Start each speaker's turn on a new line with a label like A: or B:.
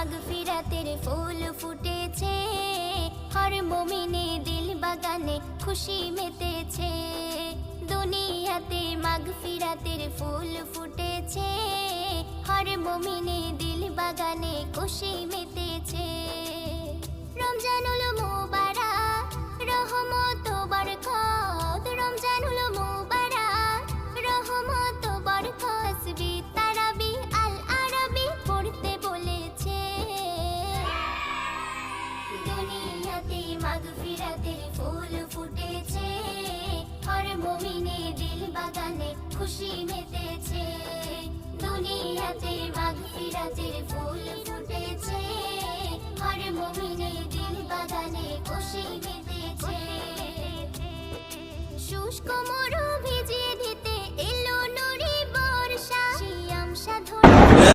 A: মাগফিরাতের ফুল ফুটেছে, হর মুমিনে দিল বাগানে খুশি মেতেছে। দুনিয়াতে মাগফিরাতের ফুল ফুটেছে, হর মুমিনে দিল বাগানে খুশি মেতেছে। রমজানুল মুবারক রহমত ও বরকত, রমজানুল মুবারক রহমত ও বরকত। তাসবিহ তারাবিহ আল আরবি পড়তে বলেছে। দুনিয়াতে মাগফিরাতের ফুল ফুটেছে, হর মুমিনে দিল বাগানে খুশি মেতেছে। দুনিয়াতে মাগফিরাতের ফুল ফুটেছে, হর মুমিনে দিল বাগানে খুশি মেতেছে। শুষ্ক মরু